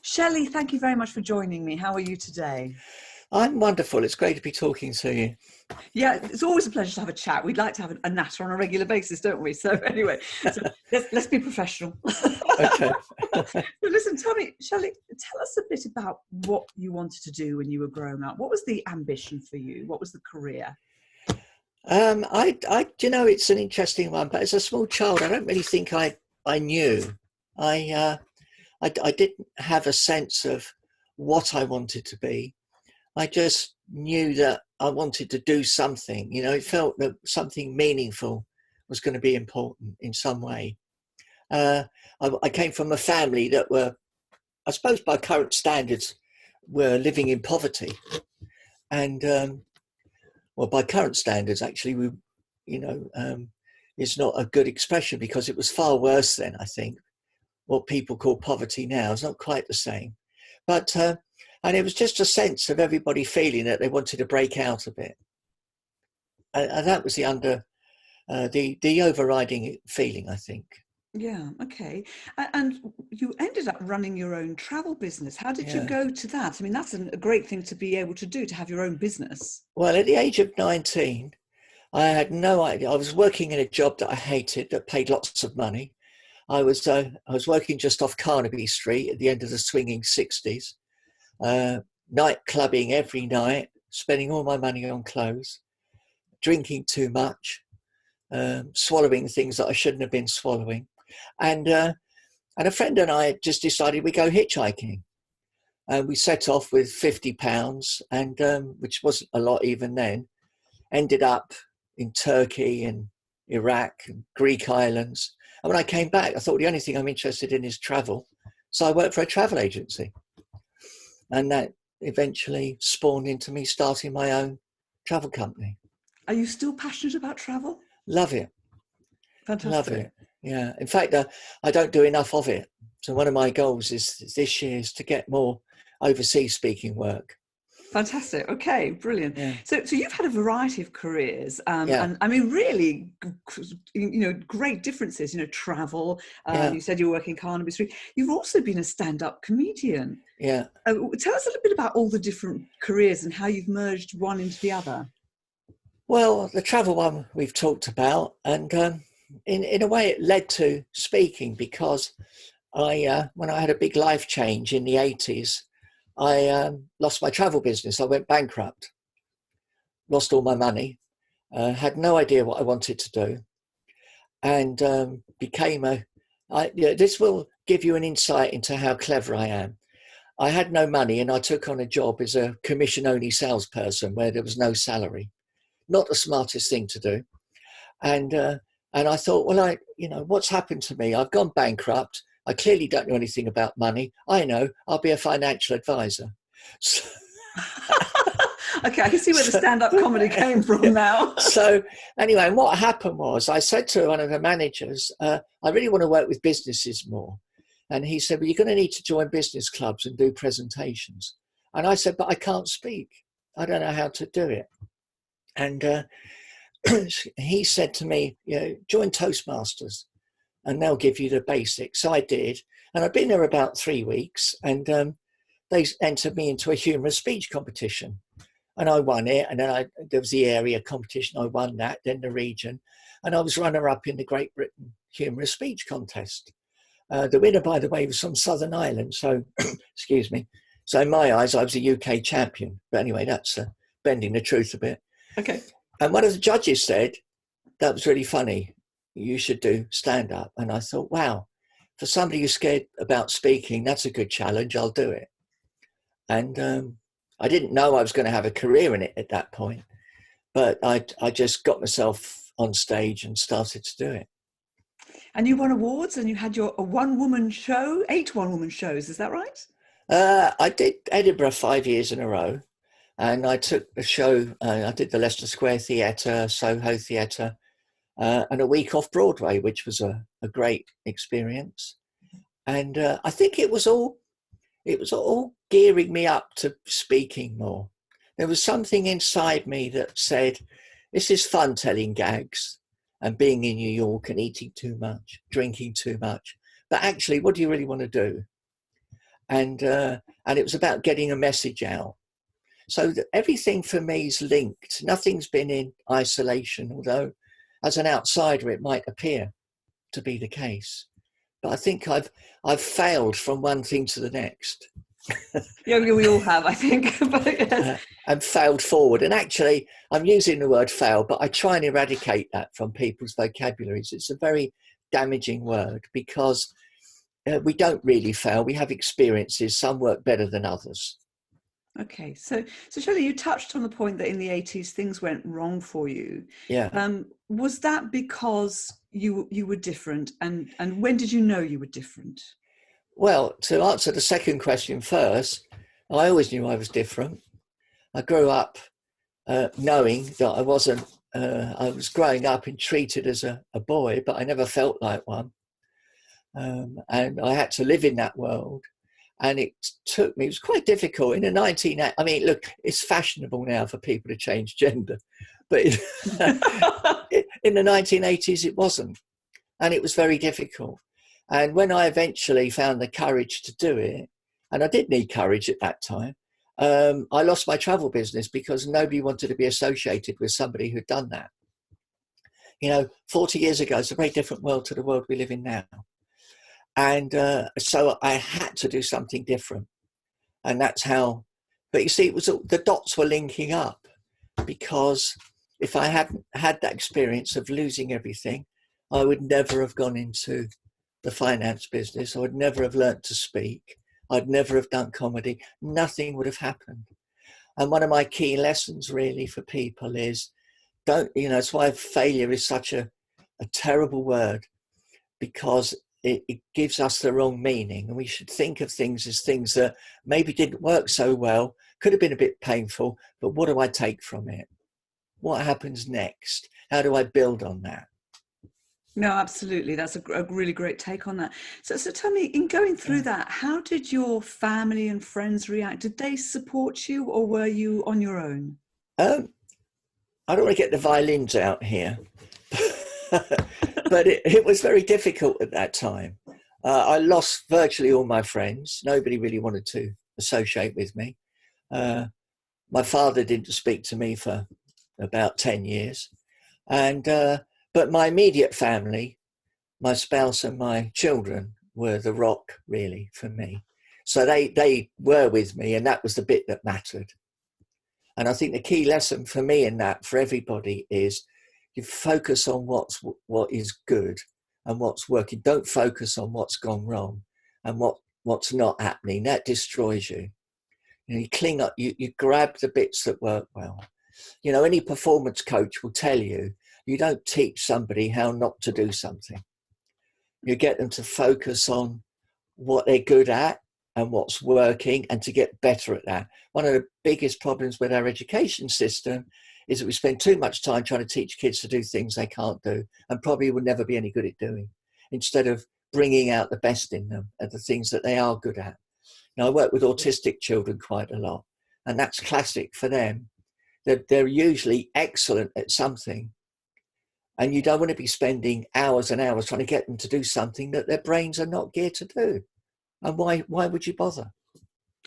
Shelley, thank you very much for joining me. How are you today? I'm wonderful. It's great to be talking to you. Yeah, it's always a pleasure to have a chat. We'd like to have a natter on a regular basis, don't we? So anyway, so let's be professional. Okay. But listen, tell me, Shelley, tell us a bit about what you wanted to do when you were growing up. What was the ambition for you? What was the career? It's an interesting one, but as a small child, I don't really think I knew. I didn't have a sense of what I wanted to be. I just knew that I wanted to do something. It felt that something meaningful was going to be important in some way. Uh, I came from a family that were, I suppose, by current standards, were living in poverty, and well, by current standards, actually, it's not a good expression because it was far worse then. I think what people call poverty now is not quite the same, but and it was just a sense of everybody feeling that they wanted to break out a bit, and that was the overriding feeling, I think. Yeah, okay. And you ended up running your own travel business. How did you Yeah. go to that? I mean, that's a great thing to be able to do, to have your own business. Well, at the age of 19, I had no idea. I was working in a job that I hated, that paid lots of money. I was working just off Carnaby Street at the end of the swinging 60s, night clubbing every night, spending all my money on clothes, drinking too much, swallowing things that I shouldn't have been swallowing. And a friend and I just decided we'd go hitchhiking. And we set off with £50, and which wasn't a lot even then. Ended up in Turkey and Iraq and Greek islands. And when I came back, I thought the only thing I'm interested in is travel. So I worked for a travel agency. And that eventually spawned into me starting my own travel company. Are you still passionate about travel? Love it. Love Fantastic. it. Yeah. In fact, I don't do enough of it. So one of my goals is this year is to get more overseas speaking work. Fantastic. Okay, brilliant. Yeah. So you've had a variety of careers, Yeah. and I mean, really, great differences. Travel. Yeah. You said you were working Carnaby Street. You've also been a stand-up comedian. Yeah. Tell us a little bit about all the different careers and how you've merged one into the other. Well, the travel one we've talked about, and in a way it led to speaking because when I had a big life change in the 80s, I lost my travel business. I went bankrupt, lost all my money, had no idea what I wanted to do, and this will give you an insight into how clever I am. I had no money and I took on a job as a commission-only salesperson where there was no salary. Not the smartest thing to do. And I thought, well, what's happened to me? I've gone bankrupt. I clearly don't know anything about money. I know, I'll be a financial advisor. So, Okay, I can see where the stand-up comedy came from now. So anyway, and what happened was I said to one of the managers, I really want to work with businesses more. And he said, well, you're going to need to join business clubs and do presentations. And I said, but I can't speak. I don't know how to do it. And he said to me, join Toastmasters and they'll give you the basics. So I did. And I've been there about 3 weeks, and they entered me into a humorous speech competition. And I won it. And then there was the area competition. I won that, then the region. And I was runner-up in the Great Britain humorous speech contest. The winner, by the way, was from Southern Ireland. So, excuse me. So in my eyes, I was a UK champion. But anyway, that's bending the truth a bit. Okay. And one of the judges said, that was really funny. You should do stand-up. And I thought, wow, for somebody who's scared about speaking, that's a good challenge. I'll do it. And I didn't know I was going to have a career in it at that point. But I just got myself on stage and started to do it. And you won awards, and you had a one-woman show, 8 one-woman shows. Is that right? I did Edinburgh 5 years in a row. And I took the show, I did the Leicester Square Theatre, Soho Theatre, and a week off Broadway, which was a great experience. And I think it was all gearing me up to speaking more. There was something inside me that said, this is fun telling gags and being in New York and eating too much, drinking too much. But actually, what do you really want to do? and it was about getting a message out. So everything for me is linked. Nothing's been in isolation, although as an outsider it might appear to be the case. But I think I've failed from one thing to the next. Yeah, we all have, I think. But yes. And failed forward. And actually, I'm using the word fail, but I try and eradicate that from people's vocabularies. It's a very damaging word because we don't really fail. We have experiences. Some work better than others. Okay, so Shelley, you touched on the point that in the 80s things went wrong for you. Yeah. Was that because you were different, and when did you know you were different? Well, to answer the second question first, I always knew I was different. I grew up knowing that I wasn't. I was growing up and treated as a boy, but I never felt like one, and I had to live in that world. And it took me, it was quite difficult in the I mean, look, it's fashionable now for people to change gender, but in the 1980s, it wasn't. And it was very difficult. And when I eventually found the courage to do it, and I did need courage at that time, I lost my travel business because nobody wanted to be associated with somebody who'd done that. 40 years ago, it's a very different world to the world we live in now. And so I had to do something different. And that's how, but you see, it was the dots were linking up, because if I hadn't had that experience of losing everything, I would never have gone into the finance business. I would never have learnt to speak. I'd never have done comedy. Nothing would have happened. And one of my key lessons really for people is that's why failure is such a terrible word, because it gives us the wrong meaning, and we should think of things as things that maybe didn't work so well, could have been a bit painful, but what do I take from it? What happens next? How do I build on that? No, absolutely. That's a really great take on that. So tell me, in going through that, how did your family and friends react? Did they support you, or were you on your own? I don't want to get the violins out here, but it was very difficult at that time. I lost virtually all my friends. Nobody really wanted to associate with me. My father didn't speak to me for about 10 years. But my immediate family, my spouse and my children, were the rock really for me. So they were with me, and that was the bit that mattered. And I think the key lesson for me in that, for everybody, is you focus on what is good and what's working. Don't focus on what's gone wrong and what's not happening. That destroys you. You cling up, you grab the bits that work well. Any performance coach will tell you, you don't teach somebody how not to do something. You get them to focus on what they're good at and what's working, and to get better at that. One of the biggest problems with our education system is that we spend too much time trying to teach kids to do things they can't do and probably will never be any good at doing, instead of bringing out the best in them and the things that they are good at. Now, I work with autistic children quite a lot, and that's classic for them. They're usually excellent at something, and you don't want to be spending hours and hours trying to get them to do something that their brains are not geared to do. And why would you bother?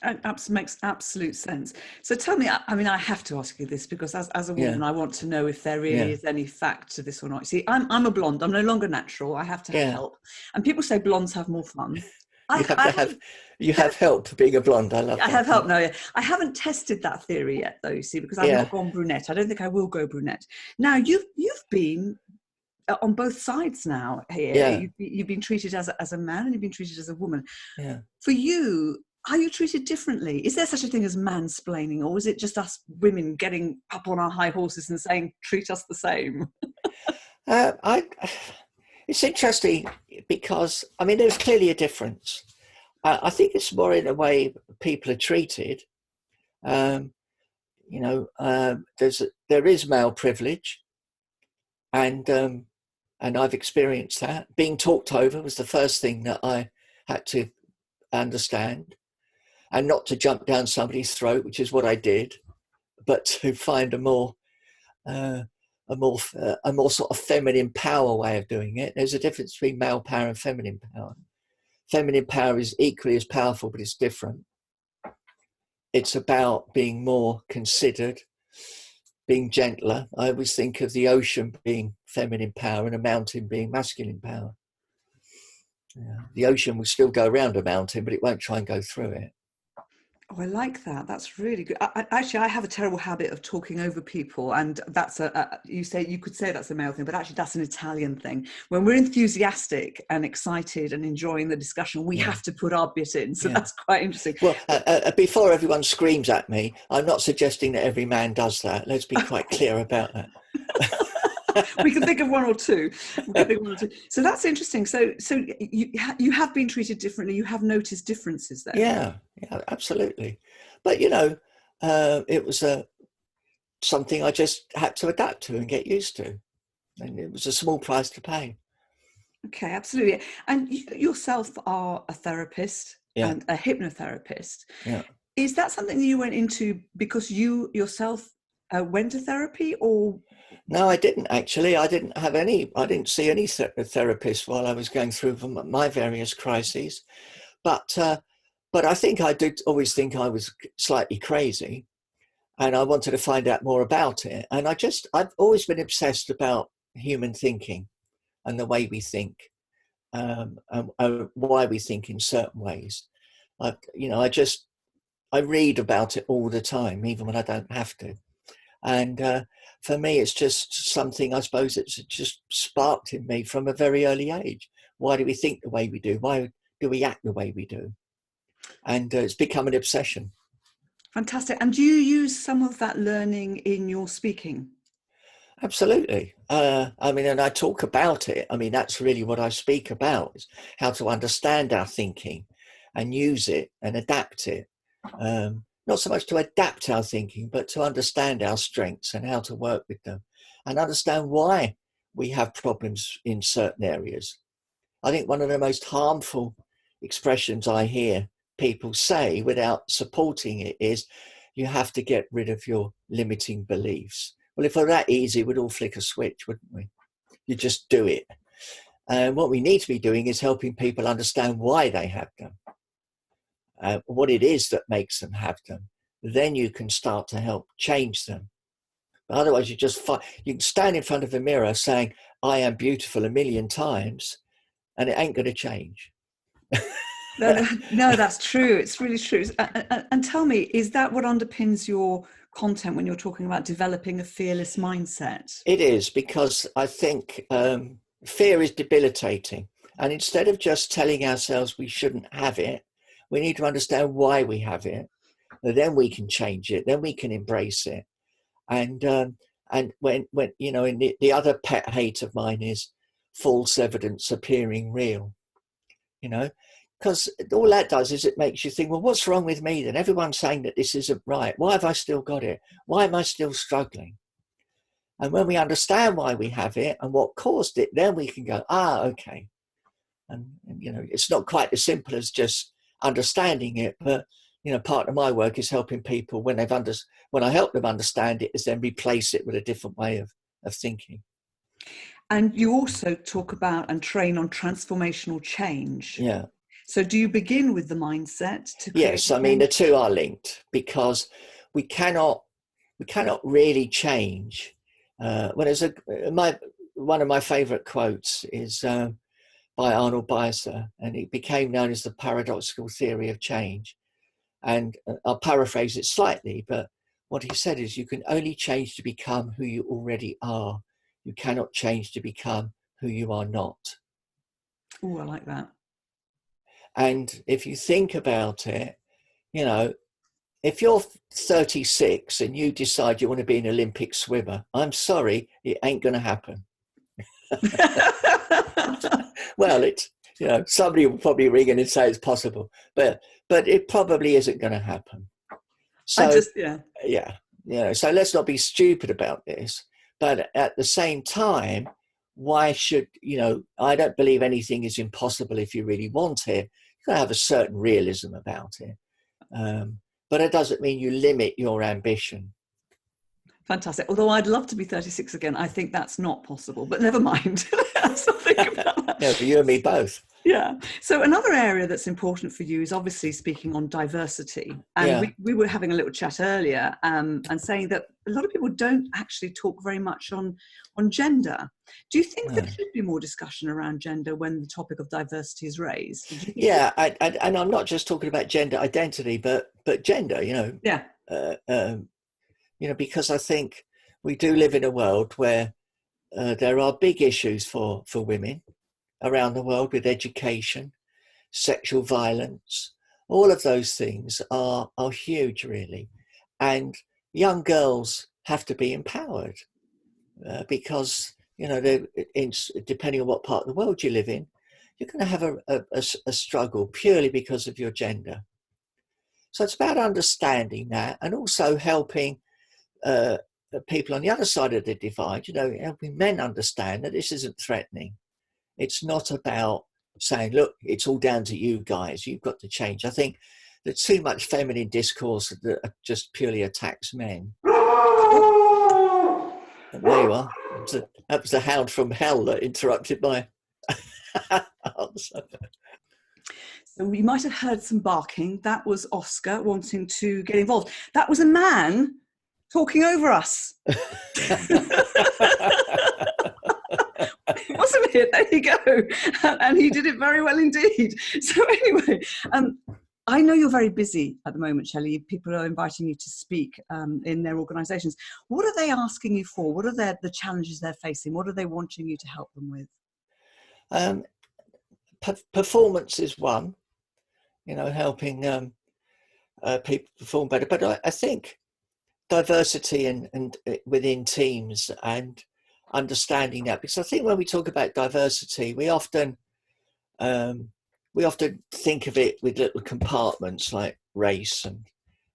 It makes absolute sense. So tell me, I mean, I have to ask you this, because as a woman, I want to know if there really is any fact to this or not. See, I'm a blonde. I'm no longer natural. I have to have help. And people say blondes have more fun. You have help being a blonde. I love that. I have help now, yeah. I haven't tested that theory yet, though, you see, because I've not gone brunette. I don't think I will go brunette. Now, you've been on both sides now here. Yeah. You've been treated as a man, and you've been treated as a woman. Yeah. For you, are you treated differently? Is there such a thing as mansplaining, or is it just us women getting up on our high horses and saying, treat us the same? It's interesting because, I mean, there's clearly a difference. I think it's more in the way people are treated. There is male privilege, and I've experienced that. Being talked over was the first thing that I had to understand, and not to jump down somebody's throat, which is what I did, but to find a more sort of feminine power way of doing it. There's a difference between male power and feminine power. feminine power is equally as powerful, but it's different. It's about being more considered, being gentler. I always think of the ocean being feminine power and a mountain being masculine power. Yeah. The ocean will still go around a mountain, but it won't try and go through it. Oh, I like that. That's really good. Actually, I have a terrible habit of talking over people, and that's you could say that's a male thing, but actually that's an Italian thing. When we're enthusiastic and excited and enjoying the discussion, we have to put our bit in. So that's quite interesting. Well, before everyone screams at me, I'm not suggesting that every man does that. Let's be quite clear about that. We can think of one or two. So that's interesting. So you have been treated differently. You have noticed differences there. Yeah, absolutely. But it was something I just had to adapt to and get used to, and it was a small price to pay. Okay, absolutely. And you yourself are a therapist and a hypnotherapist. Yeah. Is that something that you went into because you yourself went to therapy, or? No, I didn't actually. I didn't see any therapist while I was going through my various crises. But I think I did always think I was slightly crazy, and I wanted to find out more about it. And I've always been obsessed about human thinking and the way we think, and why we think in certain ways. I read about it all the time, even when I don't have to. And for me, it's just something, I suppose, it's just sparked in me from a very early age. Why do we think the way we do? Why do we act the way we do? And it's become an obsession. Fantastic. And do you use some of that learning in your speaking? Absolutely. And I talk about it. I mean, that's really what I speak about, is how to understand our thinking and use it and adapt it. Not so much to adapt our thinking, but to understand our strengths and how to work with them and understand why we have problems in certain areas. I think one of the most harmful expressions I hear people say without supporting it is, you have to get rid of your limiting beliefs. Well, if it were that easy, we'd all flick a switch, wouldn't we? You just do it. And what we need to be doing is helping people understand why they have them. What it is that makes them have them. Then you can start to help change them. But otherwise, you can stand in front of a mirror saying, I am beautiful, a million times, and it ain't going to change. No, that's true. It's really true. And tell me, is that what underpins your content when you're talking about developing a fearless mindset? It is, because I think fear is debilitating. And instead of just telling ourselves we shouldn't have it, we need to understand why we have it. Then we can change it. Then we can embrace it. And when the other pet hate of mine is false evidence appearing real. Because all that does is it makes you think, well, what's wrong with me then? Everyone's saying that this isn't right. Why have I still got it? Why am I still struggling? And when we understand why we have it and what caused it, then we can go, okay. And it's not quite as simple as just understanding it, but part of my work is helping people when I help them understand it, is then replace it with a different way of thinking. And you also talk about and train on transformational change. Yeah. So do you begin with the mindset to create? Yes, I mean, the two are linked, because we cannot really change. One of my favorite quotes is by Arnold Beiser, and it became known as the paradoxical theory of change. And I'll paraphrase it slightly, but what he said is, you can only change to become who you already are. You cannot change to become who you are not. Oh, I like that. And if you think about it, if you're 36 and you decide you want to be an Olympic swimmer, I'm sorry, it ain't going to happen. Well, somebody will probably ring in and say it's possible, but it probably isn't going to happen. So so let's not be stupid about this. But at the same time, why should, I don't believe anything is impossible if you really want it. You got to have a certain realism about it. But it doesn't mean you limit your ambition. Fantastic. Although I'd love to be 36 again, I think that's not possible, but never mind. Let's not think about that. Yeah, but you and me both. Yeah. So another area that's important for you is obviously speaking on diversity. And we were having a little chat earlier and saying that a lot of people don't actually talk very much on gender. Do you think there should be more discussion around gender when the topic of diversity is raised? Yeah, and I'm not just talking about gender identity, but gender, Yeah. Because I think we do live in a world where there are big issues for women around the world with education, sexual violence. All of those things are huge, really. And young girls have to be empowered because, depending on what part of the world you live in, you're going to have a struggle purely because of your gender. So it's about understanding that and also helping people on the other side of the divide, helping men understand that this isn't threatening. It's not about saying, look, it's all down to you guys. You've got to change. I think there's too much feminine discourse that just purely attacks men. And there you are. That was the hound from hell that interrupted my answer. So we might have heard some barking. That was Oscar wanting to get involved. That was a man talking over us. Wasn't it? There you go. And he did it very well indeed. So anyway, I know you're very busy at the moment, Shelley. People are inviting you to speak in their organisations. What are they asking you for? What are the challenges they're facing? What are they wanting you to help them with? Performance is one, helping people perform better. But I think diversity and within teams and understanding that, because I think when we talk about diversity, we often think of it with little compartments like race and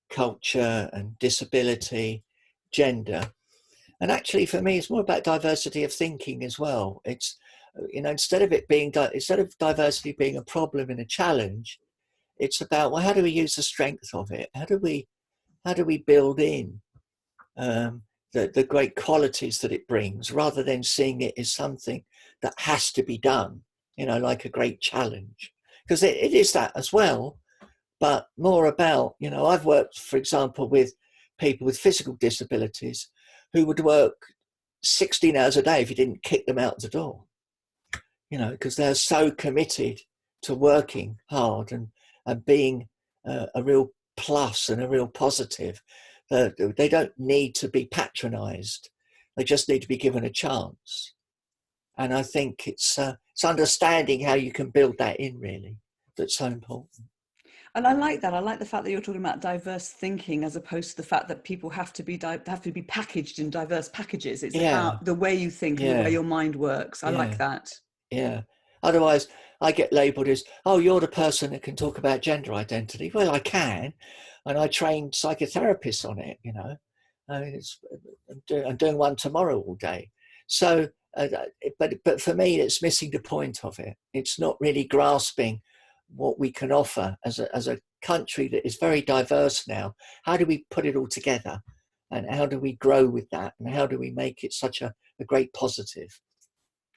culture and disability, gender. And actually, for me, it's more about diversity of thinking as well. It's, instead of diversity being a problem and a challenge, it's about, well, how do we use the strength of it? How do we build in the great qualities that it brings, rather than seeing it as something that has to be done, like a great challenge, because it is that as well, but more about, I've worked, for example, with people with physical disabilities who would work 16 hours a day if you didn't kick them out the door, because they're so committed to working hard and being a real plus and a real positive. They don't need to be patronized. They just need to be given a chance. And I think it's understanding how you can build that in, really, that's so important. And I like that. I like the fact that you're talking about diverse thinking as opposed to the fact that people have to be packaged in diverse packages. It's about the way you think and the way your mind works. I like that. Yeah. Otherwise, I get labelled as, oh, you're the person that can talk about gender identity. Well, I can, and I train psychotherapists on it. I'm doing one tomorrow all day. So, but for me, it's missing the point of it. It's not really grasping what we can offer as a country that is very diverse now. How do we put it all together, and how do we grow with that, and how do we make it such a great positive?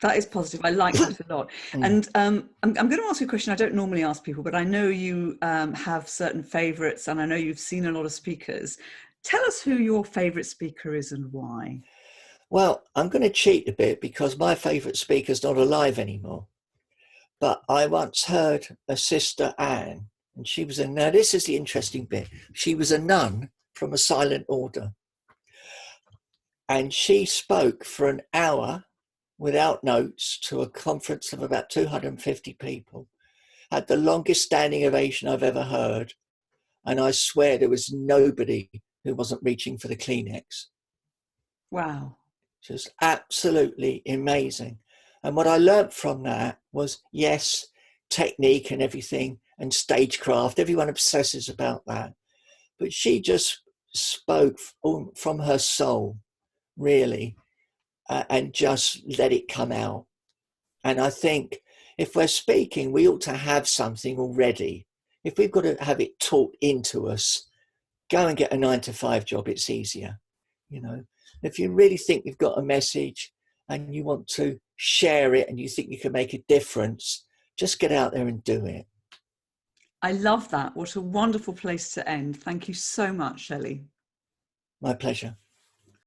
That is positive. I like that a lot. And I'm going to ask you a question I don't normally ask people, but I know you have certain favourites, and I know you've seen a lot of speakers. Tell us who your favourite speaker is and why. Well, I'm going to cheat a bit because my favourite speaker's not alive anymore. But I once heard a Sister Anne, and she was now this is the interesting bit. She was a nun from a silent order. And she spoke for an hour without notes to a conference of about 250 people, had the longest standing ovation I've ever heard. And I swear there was nobody who wasn't reaching for the Kleenex. Wow. Just absolutely amazing. And what I learned from that was, yes, technique and everything and stagecraft, everyone obsesses about that. But she just spoke from her soul, really, and just let it come out. And I think if we're speaking, we ought to have something already. If we've got to have it taught into us, go and get a 9-to-5 job, it's easier, If you really think you've got a message and you want to share it and you think you can make a difference, just get out there and do it. I love that. What a wonderful place to end. Thank you so much, Shelley. My pleasure.